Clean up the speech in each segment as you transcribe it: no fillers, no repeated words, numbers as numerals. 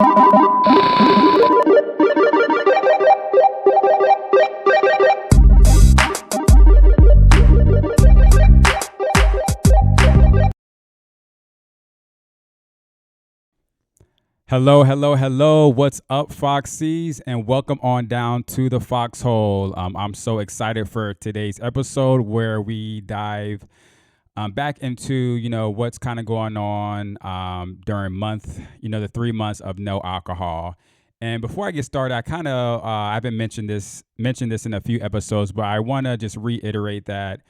Hello, hello, hello. What's up, Foxies? And welcome on down to the Foxhole. I'm so excited for today's episode where we dive back into, what's kind of going on during the 3 months of no alcohol. And before I get started, I kind of I've been mentioned this in a few episodes, but I want to just reiterate that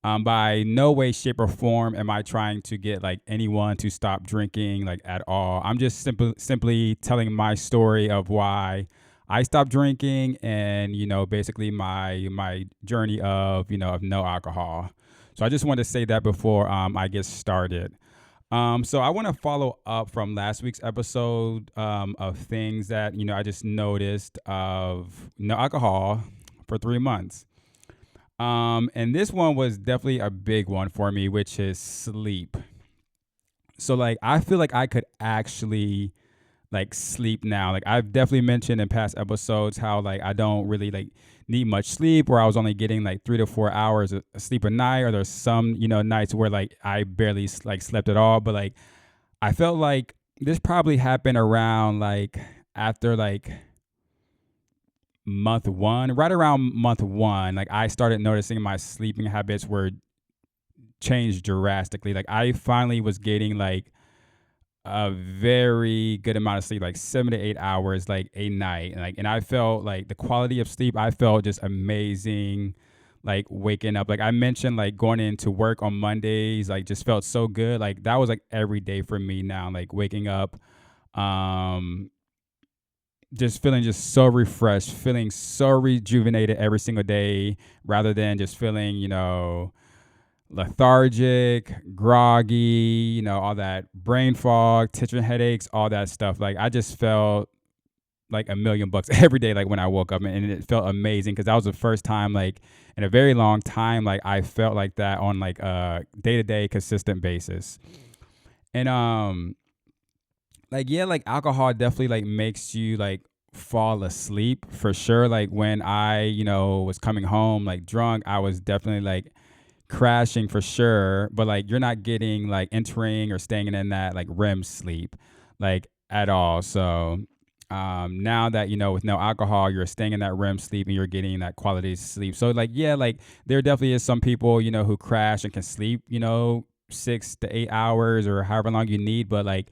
by no way, shape, or form am I trying to get like anyone to stop drinking like at all. I'm just simply telling my story of why I stopped drinking and basically my journey of of no alcohol. So I just want to say that before I get started. So I want to follow up from last week's episode of things that I just noticed of no alcohol for 3 months. And this one was definitely a big one for me, which is sleep. So like I feel like I could actually like sleep now. Like I've definitely mentioned in past episodes how like I don't really like need much sleep, or I was only getting like 3 to 4 hours of sleep a night, or there's some nights where like I barely like slept at all. But like I felt like this probably happened around like after like month one, right around month one, like I started noticing my sleeping habits were changed drastically. Like I finally was getting like a very good amount of sleep, like 7 to 8 hours, like a night. And I felt like the quality of sleep, I felt just amazing. Like waking up, like I mentioned, like going into work on Mondays, like just felt so good. Like that was like every day for me now, like waking up, just feeling just so refreshed, feeling so rejuvenated every single day, rather than just feeling, lethargic, groggy, all that brain fog, tension headaches, all that stuff. Like I just felt like $1,000,000 every day, like when I woke up, and it felt amazing because that was the first time, like in a very long time, like I felt like that on like a day-to-day consistent basis. And like yeah, like alcohol definitely like makes you like fall asleep for sure. Like when I was coming home like drunk, I was definitely like crashing for sure, but like you're not getting like entering or staying in that like REM sleep like at all. So now that with no alcohol, you're staying in that REM sleep and you're getting that quality sleep. So like yeah, like there definitely is some people who crash and can sleep 6 to 8 hours or however long you need, but like,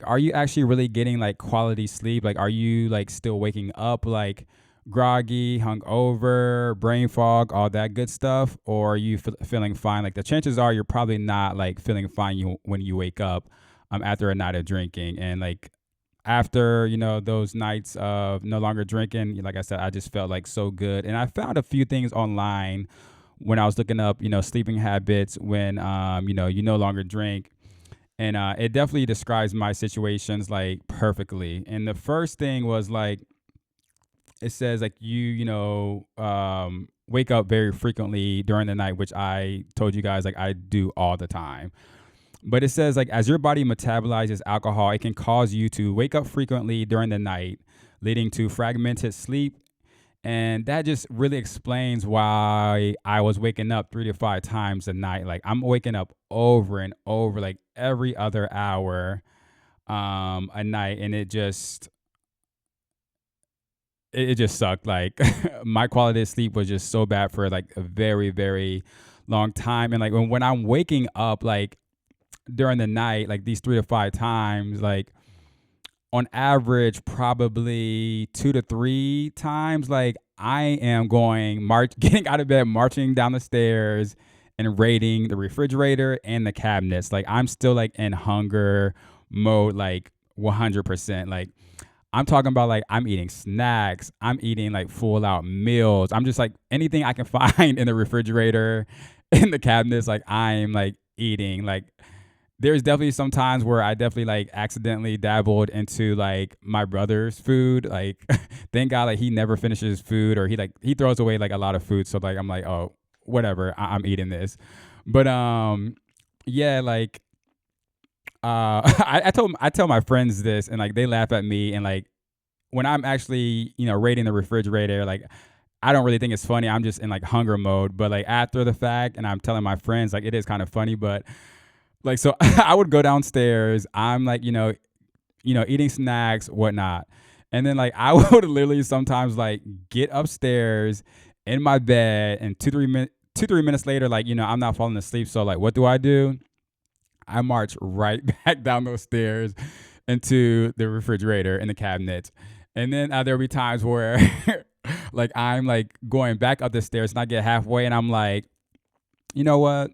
are you actually really getting like quality sleep? Like, are you like still waking up like groggy, hungover, brain fog, all that good stuff? Or are you feeling fine? Like, the chances are you're probably not like feeling fine when you wake up after a night of drinking. And like, after, those nights of no longer drinking, like I said, I just felt like so good. And I found a few things online when I was looking up, sleeping habits when, you no longer drink, and it definitely describes my situations like perfectly. And the first thing was like it says like wake up very frequently during the night, which I told you guys like I do all the time. But it says like as your body metabolizes alcohol, it can cause you to wake up frequently during the night, leading to fragmented sleep. And that just really explains why I was waking up 3 to 5 times a night. Like I'm waking up over and over, like every other hour a night. And it just sucked. Like my quality of sleep was just so bad for like a very, very long time. And like when I'm waking up, like during the night, like these 3 to 5 times, like on average, probably 2 to 3 times, like I am getting out of bed, marching down the stairs, and raiding the refrigerator and the cabinets. Like I'm still like in hunger mode, like 100%. Like I'm talking about like I'm eating snacks, I'm eating like full out meals. I'm just like anything I can find in the refrigerator, in the cabinets, like I'm like eating. Like there's definitely some times where I definitely like accidentally dabbled into like my brother's food. Like thank God like he never finishes food, or he throws away like a lot of food. So like I'm like, oh, whatever, I'm eating this. But yeah, like I tell my friends this, and like they laugh at me, and like when I'm actually raiding the refrigerator, like I don't really think it's funny. I'm just in like hunger mode. But like after the fact, and I'm telling my friends, like it is kind of funny. But like so, I would go downstairs. I'm like eating snacks, whatnot, and then like I would literally sometimes like get upstairs in my bed, and 2 3 minutes later, like I'm not falling asleep. So like, what do? I march right back down those stairs into the refrigerator and the cabinet. And then there'll be times where like I'm like going back up the stairs and I get halfway and I'm like, you know what?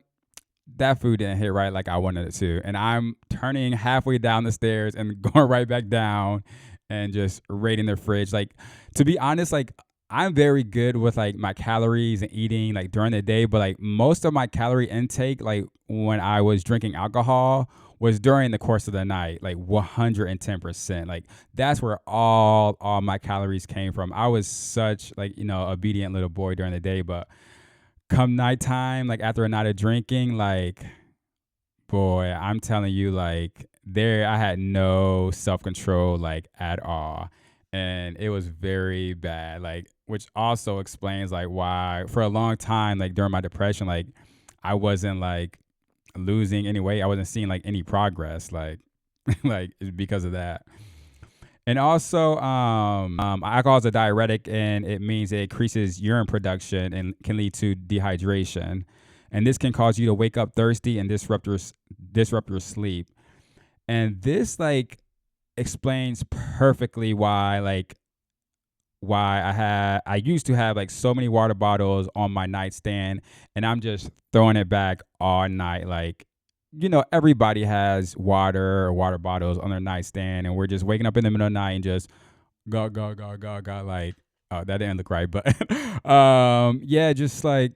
That food didn't hit right like I wanted it to. And I'm turning halfway down the stairs and going right back down and just raiding the fridge. Like, to be honest, like I'm very good with like my calories and eating like during the day, but like most of my calorie intake, like when I was drinking alcohol, was during the course of the night, like 110%. Like that's where all my calories came from. I was such like obedient little boy during the day, but come nighttime, like after a night of drinking, like boy, I'm telling you, like there I had no self-control like at all. And it was very bad. Like which also explains like why for a long time, like during my depression, like I wasn't like losing any weight. I wasn't seeing like any progress. Like like it's because of that. And also, alcohol is a diuretic, and it means it increases urine production and can lead to dehydration. And this can cause you to wake up thirsty and disrupt your sleep. And this like explains perfectly why I used to have like so many water bottles on my nightstand, and I'm just throwing it back all night. Like everybody has water or water bottles on their nightstand, and we're just waking up in the middle of the night and just go like, oh, that didn't look right. But yeah, just like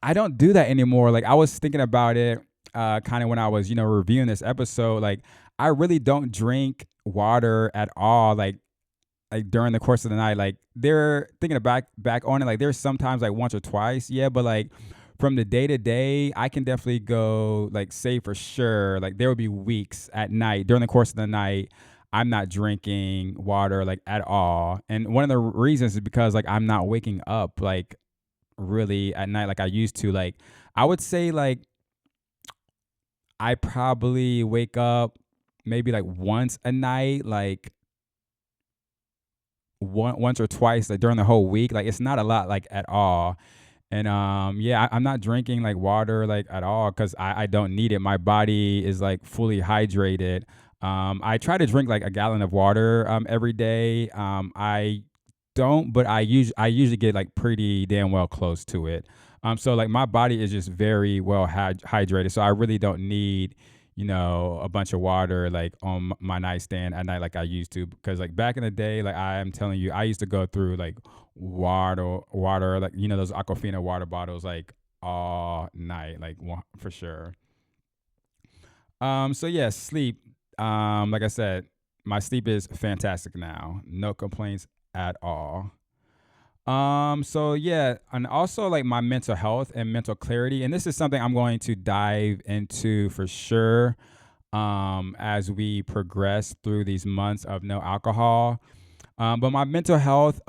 I don't do that anymore. Like I was thinking about it kind of when I was reviewing this episode. Like I really don't drink water at all. Like during the course of the night, like they're thinking back on it, like there's sometimes like once or twice, yeah, but like from the day to day, I can definitely go like say for sure, like there will be weeks at night during the course of the night I'm not drinking water like at all. And one of the reasons is because like I'm not waking up like really at night like I used to. Like I would say like I probably wake up maybe like once a night, like once or twice like during the whole week. Like it's not a lot like at all. And yeah, I'm not drinking like water like at all because I don't need it. My body is like fully hydrated. I try to drink like a gallon of water every day. I don't, but I usually get like pretty damn well close to it. So like my body is just very well hydrated. So I really don't need a bunch of water like on my nightstand at night like I used to. Because like back in the day, like I am telling you, I used to go through like water like those Aquafina water bottles like all night, like for sure. So yeah, sleep. Like I said, my sleep is fantastic now. No complaints at all. So yeah, and also like my mental health and mental clarity, and this is something I'm going to dive into for sure as we progress through these months of no alcohol. But my mental health,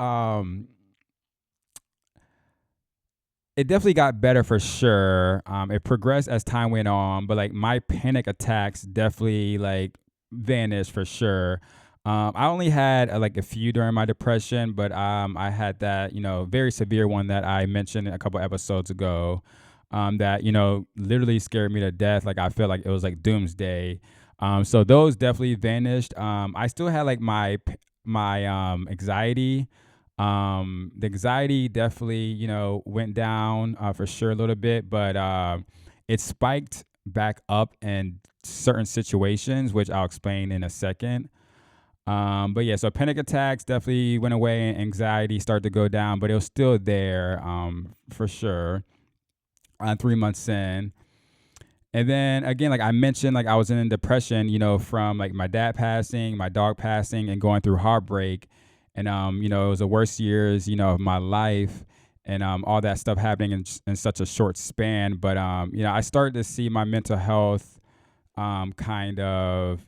it definitely got better for sure. It progressed as time went on, but like my panic attacks definitely like vanished for sure. I only had like a few during my depression, but I had that very severe one that I mentioned a couple episodes ago. That literally scared me to death. Like I felt like it was like doomsday. So those definitely vanished. I still had like my anxiety. The anxiety definitely went down for sure a little bit, but it spiked back up in certain situations, which I'll explain in a second. But yeah, so panic attacks definitely went away and anxiety started to go down, but it was still there for sure 3 months in. And then again, like I mentioned, like I was in a depression, from like my dad passing, my dog passing, and going through heartbreak. And it was the worst years, of my life, and all that stuff happening in such a short span. But I started to see my mental health kind of,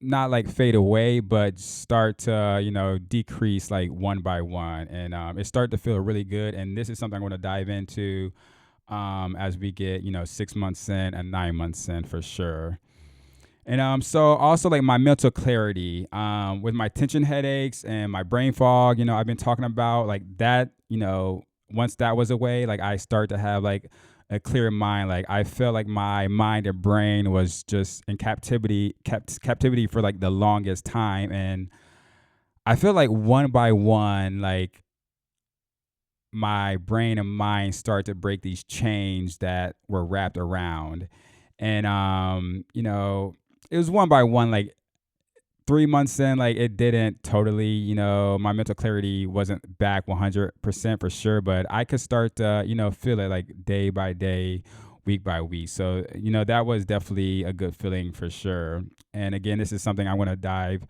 not like fade away, but start to, decrease like one by one. And it started to feel really good. And this is something I'm going to dive into as we get, 6 months in and 9 months in for sure. And so also like my mental clarity, with my tension headaches and my brain fog, I've been talking about like that, once that was away, like I start to have like a clear mind. Like I felt like my mind and brain was just in captivity for like the longest time. And I feel like one by one, like my brain and mind start to break these chains that were wrapped around. And it was one by one, like 3 months in, like it didn't totally, my mental clarity wasn't back 100% for sure, but I could start to, feel it like day by day, week by week. So, that was definitely a good feeling for sure. And again, this is something I want to dive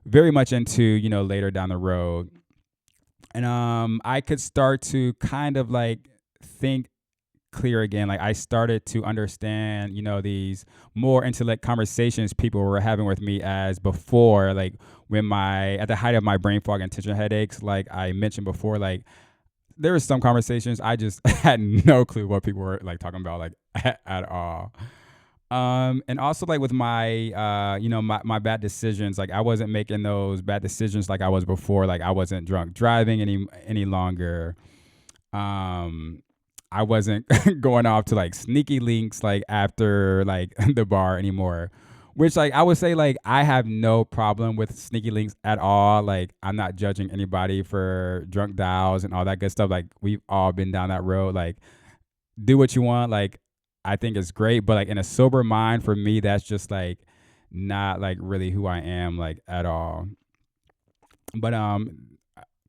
very much into, later down the road. And I could start to kind of like think clear again. Like I started to understand, these more intellect conversations people were having with me as before, like when at the height of my brain fog and tension headaches, like I mentioned before, like there were some conversations I just had no clue what people were like talking about, like at all. And also like with my, my bad decisions, like I wasn't making those bad decisions like I was before. Like I wasn't drunk driving any longer. Um, I wasn't going off to like sneaky links like after like the bar anymore. Which like I would say like I have no problem with sneaky links at all. Like I'm not judging anybody for drunk dials and all that good stuff. Like we've all been down that road. Like do what you want. Like I think it's great, but like in a sober mind for me, that's just like not like really who I am like at all. But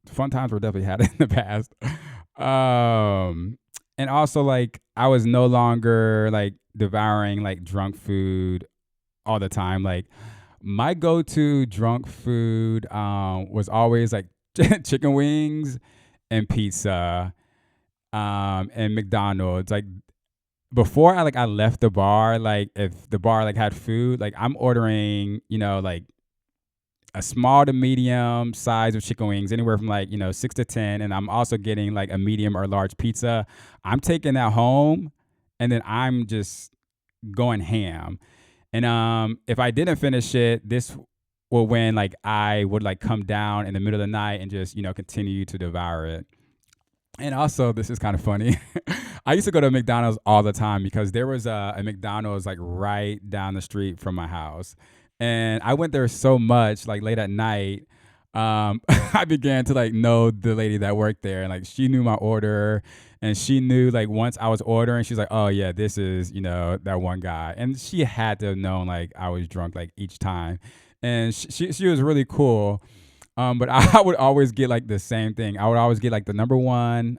fun times were definitely had in the past. Um and also like I was no longer like devouring like drunk food all the time. Like my go-to drunk food was always like chicken wings and pizza and McDonald's. Like before I left the bar, like if the bar like had food, like I'm ordering, like a small to medium size of chicken wings, anywhere from like, 6 to 10. And I'm also getting like a medium or large pizza. I'm taking that home and then I'm just going ham. And if I didn't finish it, this will when like I would like come down in the middle of the night and just, continue to devour it. And also, this is kind of funny. I used to go to McDonald's all the time because there was a McDonald's like right down the street from my house. And I went there so much, like late at night. I began to like know the lady that worked there, and like she knew my order, and she knew like once I was ordering, she's like, "Oh yeah, this is that one guy," and she had to have known like I was drunk like each time, and she was really cool. But I would always get like the same thing. I would always get like the number one.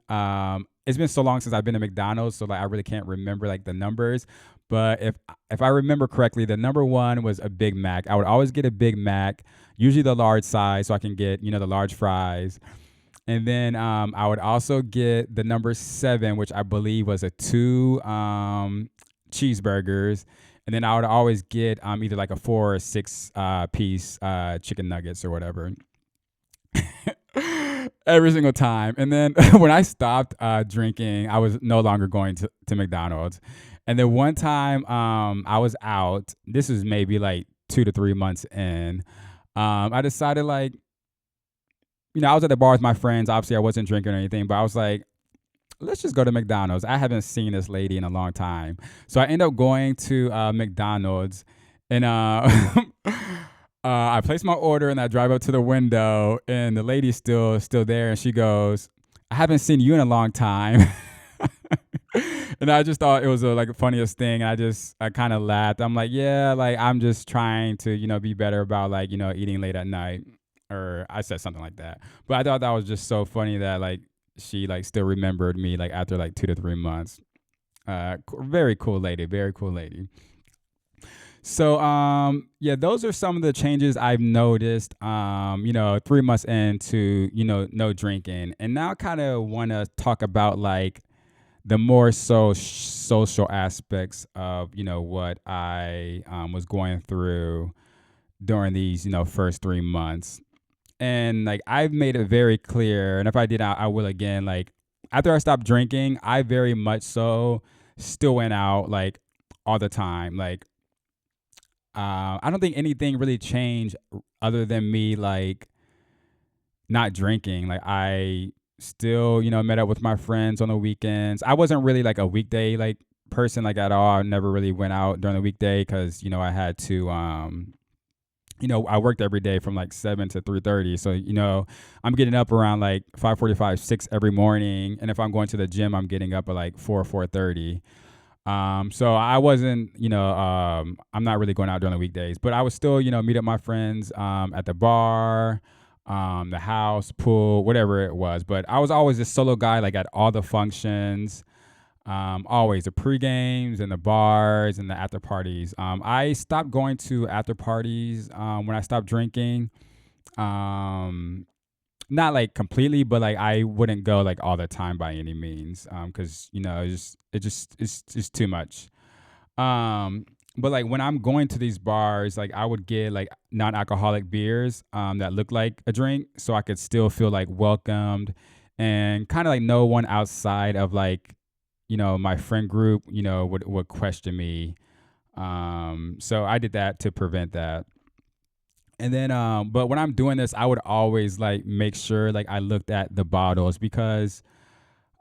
It's been so long since I've been to McDonald's, so like I really can't remember like the numbers. But if I remember correctly, the number one was a Big Mac. I would always get a Big Mac, usually the large size, so I can get the large fries. And then I would also get the number 7, which I believe was a 2 cheeseburgers. And then I would always get either like a 4 or 6 piece chicken nuggets or whatever. Every single time. And then when I stopped drinking, I was no longer going to McDonald's. And then one time I was out. This was maybe like 2 to 3 months in. I decided like, I was at the bar with my friends. Obviously, I wasn't drinking or anything, but I was like, let's just go to McDonald's. I haven't seen this lady in a long time. So I end up going to McDonald's, and I place my order and I drive up to the window, and the lady's still there, and she goes, "I haven't seen you in a long time." And I just thought it was like the funniest thing. I kind of laughed. I'm like, yeah, like I'm just trying to be better about like eating late at night, or I said something like that. But I thought that was just so funny that like she like still remembered me like after like 2 to 3 months. Very cool lady, very cool lady. So yeah, those are some of the changes I've noticed 3 months into no drinking. And now I kind of want to talk about like the more so social aspects of what I was going through during these first 3 months. And like I've made it very clear, and if I did, I will again. Like after I stopped drinking, I very much so still went out like all the time. Like I don't think anything really changed other than me like not drinking. Like I still met up with my friends on the weekends. I wasn't really like a weekday like person like at all. I never really went out during the weekday because I had to I worked every day from like 7 to 3:30. So, I'm getting up around like 5:45, 6 every morning. And if I'm going to the gym, I'm getting up at like 4:30. So I wasn't, I'm not really going out during the weekdays, but I would still, meet up my friends at the bar, the house, pool, whatever it was. But I was always a solo guy, like at all the functions. Always the pre-games and the bars and the after parties. I stopped going to after parties when I stopped drinking. Um, Not like completely, but like I wouldn't go like all the time by any means. Because it's too much. But like when I'm going to these bars, like I would get like non-alcoholic beers that look like a drink, so I could still feel like welcomed and kind of like no one outside of like my friend group, would question me. So I did that to prevent that. And then, but when I'm doing this, I would always like make sure like I looked at the bottles because,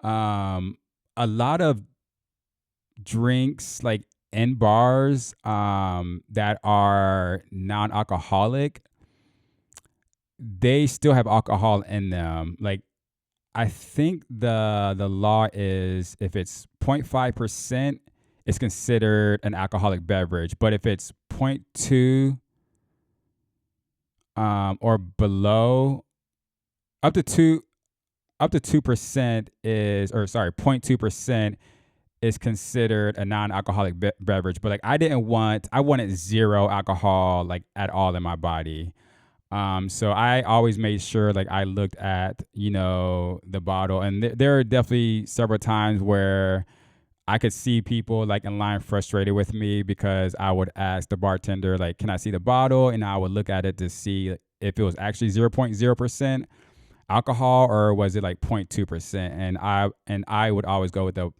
um, a lot of drinks like in bars, that are non-alcoholic, they still have alcohol in them. Like I think the law is if it's 0.5%, it's considered an alcoholic beverage. But if it's point 0.2 or below, up to 2% is, or sorry, 0.2% is considered a non-alcoholic beverage. But like I wanted zero alcohol like at all in my body. So I always made sure like I looked at, the bottle, and there are definitely several times where I could see people like in line frustrated with me because I would ask the bartender like, "Can I see the bottle?" And I would look at it to see if it was actually 0.0% alcohol or was it like 0.2%. And I would always go with the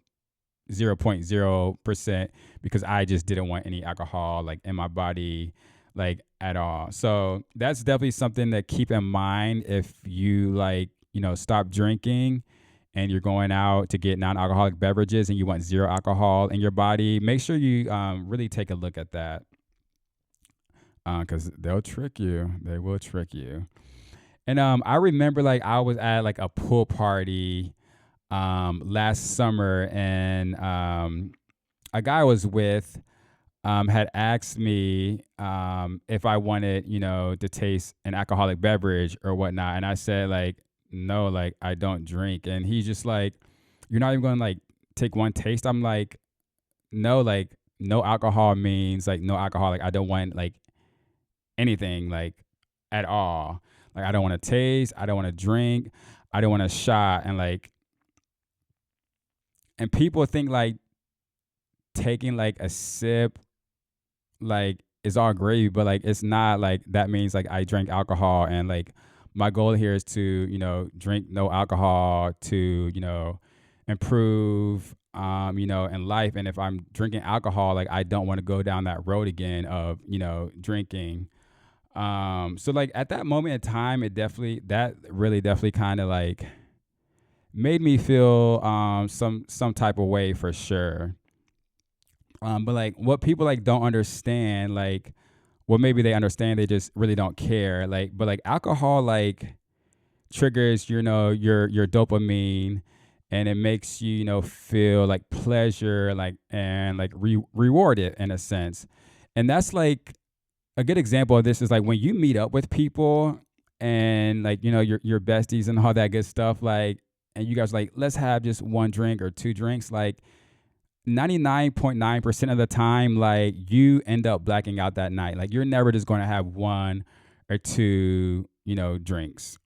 0.0% because I just didn't want any alcohol like in my body like at all. So that's definitely something to keep in mind if you like, stop drinking and you're going out to get non-alcoholic beverages and you want zero alcohol in your body. Make sure you really take a look at that because they'll trick you. They will trick you. And I remember like I was at like a pool party last summer, and a guy I was with had asked me if I wanted, to taste an alcoholic beverage or whatnot, and I said like no, like I don't drink, and he's just like, "You're not even going to like take one taste?" I'm like, "No, like no alcohol means like no alcohol. Like I don't want like anything like at all. Like I don't want to taste. I don't want to drink. I don't want to shot." And people think like taking like a sip like is all gravy, but like it's not like that means like I drank alcohol. And like my goal here is to drink no alcohol to improve in life. And if I'm drinking alcohol, like I don't want to go down that road again of drinking. So like at that moment in time, that really definitely kind of like made me feel some type of way for sure. But like what people like don't understand, like well maybe they understand, they just really don't care. Like but like alcohol like triggers your dopamine, and it makes you feel like pleasure, like and like rewarded in a sense. And that's like a good example of this is like when you meet up with people and like your besties and all that good stuff, like and you guys like let's have just one drink or two drinks, like 99.9% of the time like you end up blacking out that night. Like you're never just going to have one or two drinks.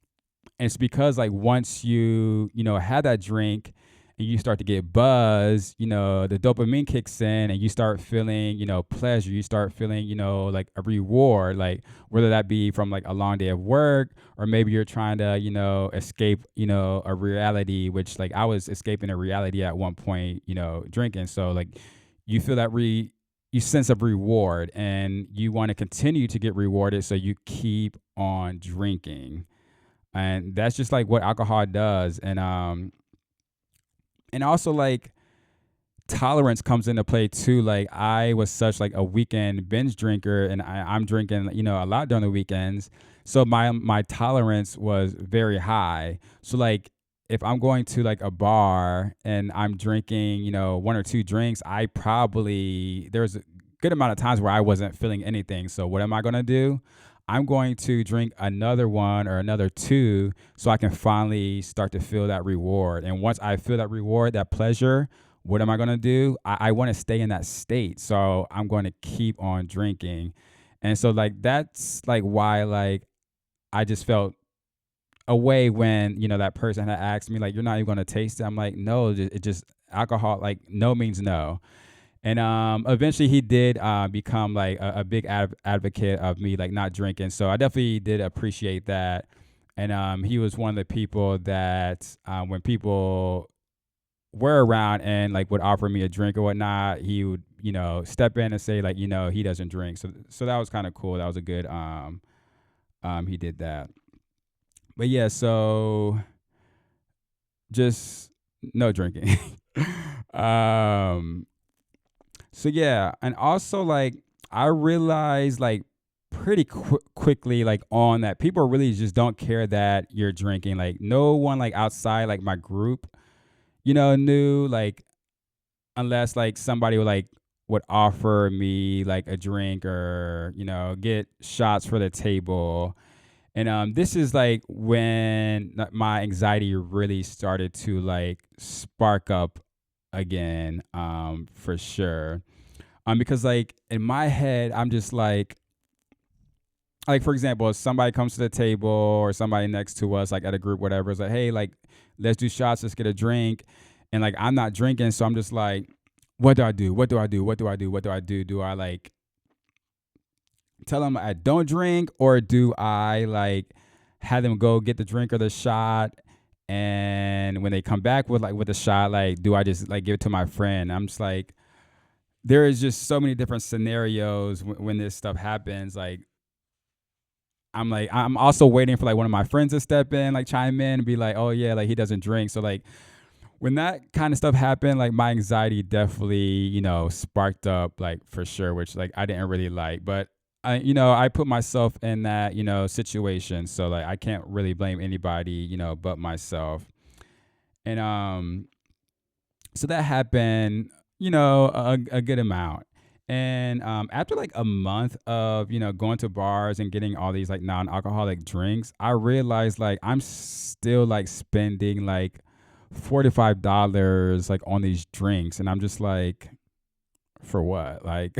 And it's because like once you had that drink and you start to get buzzed, the dopamine kicks in and you start feeling, pleasure. You start feeling, like a reward, like whether that be from like a long day of work, or maybe you're trying to, escape, a reality, which like I was escaping a reality at one point, drinking. So like you feel that you sense of reward and you want to continue to get rewarded. So you keep on drinking. And that's just like what alcohol does. And also like tolerance comes into play too. Like I was such like a weekend binge drinker, and I'm drinking, a lot during the weekends. So my tolerance was very high. So like if I'm going to like a bar and I'm drinking, one or two drinks, there's a good amount of times where I wasn't feeling anything. So what am I gonna do? I'm going to drink another one or another two so I can finally start to feel that reward. And once I feel that reward, that pleasure, what am I going to do? I want to stay in that state. So I'm going to keep on drinking. And so like that's like why like I just felt away when, that person had asked me like, you're not even going to taste it. I'm like, no, it just alcohol, like no means no. And eventually he did become like a big advocate of me like not drinking. So I definitely did appreciate that. And he was one of the people that when people were around and like would offer me a drink or whatnot, he would, step in and say like, he doesn't drink. So that was kind of cool. That was a good he did that. But yeah, so just no drinking. um So yeah, and also like I realized like pretty quickly like on that people really just don't care that you're drinking. Like no one like outside like my group, knew, like unless like somebody would offer me like a drink or get shots for the table. And this is like when my anxiety really started to like spark up again, for sure. Because like in my head, I'm just like for example, if somebody comes to the table or somebody next to us, like at a group, whatever, it's like, hey, like let's do shots, let's get a drink, and like I'm not drinking, so I'm just like, what do I do? What do I do? What do I do? What do I do? Do I like tell them I don't drink, or do I like have them go get the drink or the shot? And when they come back with a shot, like, do I just like give it to my friend? I'm just like, there is just so many different scenarios when this stuff happens. I'm also waiting for like one of my friends to step in, like chime in and be like, oh yeah, like he doesn't drink. So like when that kind of stuff happened, like my anxiety definitely, sparked up like for sure, which like I didn't really like. But I put myself in that, situation. So like I can't really blame anybody, but myself. And so that happened, a good amount. And after like a month of, going to bars and getting all these like non-alcoholic drinks, I realized like I'm still like spending like $45 like on these drinks. And I'm just like, for what? Like,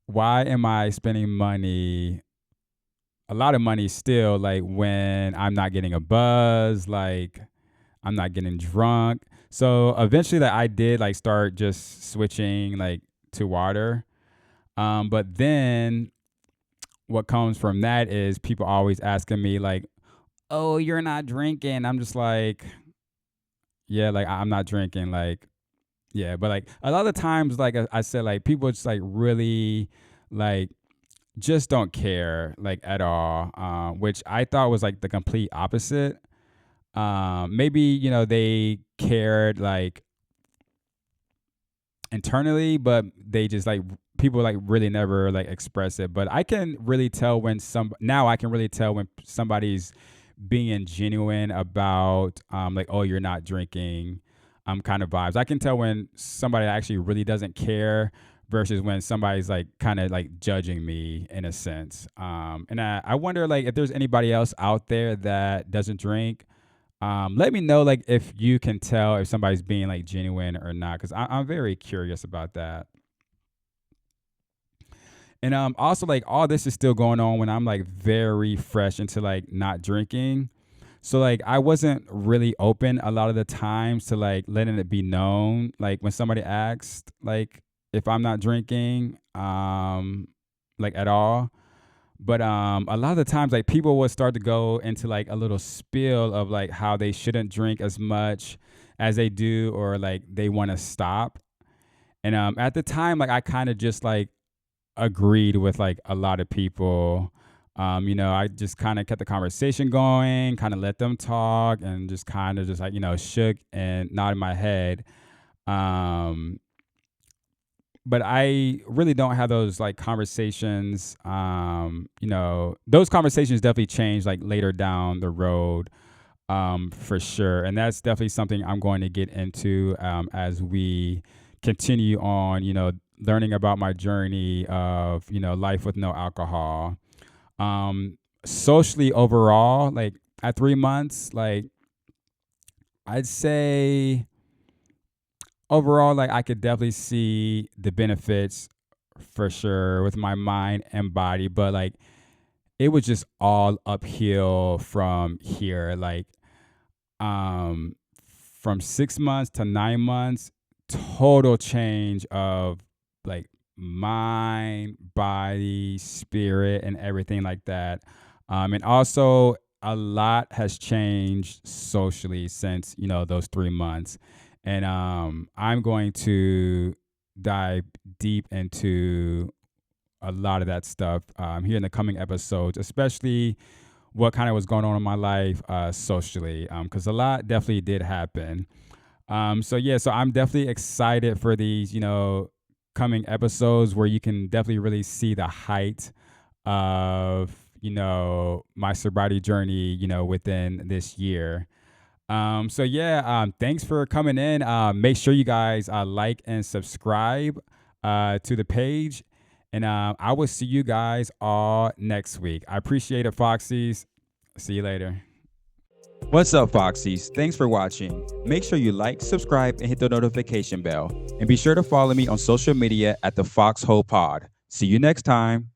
why am I spending money, a lot of money still, like when I'm not getting a buzz, like I'm not getting drunk. So eventually that I did like start just switching like to water. But then what comes from that is people always asking me like, "Oh, you're not drinking." I'm just like, "Yeah, like I'm not drinking." Like, yeah, but like a lot of times, like I said, like people just like really like just don't care like at all. Which I thought was like the complete opposite. Maybe they cared like internally, but they just like people like really never like express it. But I can really tell when I can really tell when somebody's being genuine about like, oh, you're not drinking kind of vibes. I can tell when somebody actually really doesn't care versus when somebody's like kind of like judging me in a sense. And I wonder like if there's anybody else out there that doesn't drink. Let me know like if you can tell if somebody's being like genuine or not, because I'm very curious about that. And also like all this is still going on when I'm like very fresh into like not drinking. So like I wasn't really open a lot of the times to like letting it be known. Like when somebody asked like if I'm not drinking, like at all. But a lot of the times like people would start to go into like a little spiel of like how they shouldn't drink as much as they do, or like they want to stop. And at the time, like I kind of just like agreed with like a lot of people. I just kind of kept the conversation going, kind of let them talk, and just kind of just like shook and nodded my head. Um, but I really don't have those like conversations. Those conversations definitely change like later down the road, for sure. And that's definitely something I'm going to get into as we continue on, learning about my journey of, life with no alcohol. Socially overall, like at 3 months, like I'd say overall, like I could definitely see the benefits for sure with my mind and body, but like it was just all uphill from here. Like um from 6 months to 9 months, total change of like mind, body, spirit, and everything like that. And also a lot has changed socially since, those 3 months. And I'm going to dive deep into a lot of that stuff here in the coming episodes, especially what kind of was going on in my life socially, because a lot definitely did happen. So I'm definitely excited for these, coming episodes where you can definitely really see the height of, my sobriety journey, within this year. Thanks for coming in. Make sure you guys like and subscribe to the page. And I will see you guys all next week. I appreciate it, Foxies. See you later. What's up, Foxies? Thanks for watching. Make sure you like, subscribe, and hit the notification bell. And be sure to follow me on social media at TheFoxHolePod. See you next time.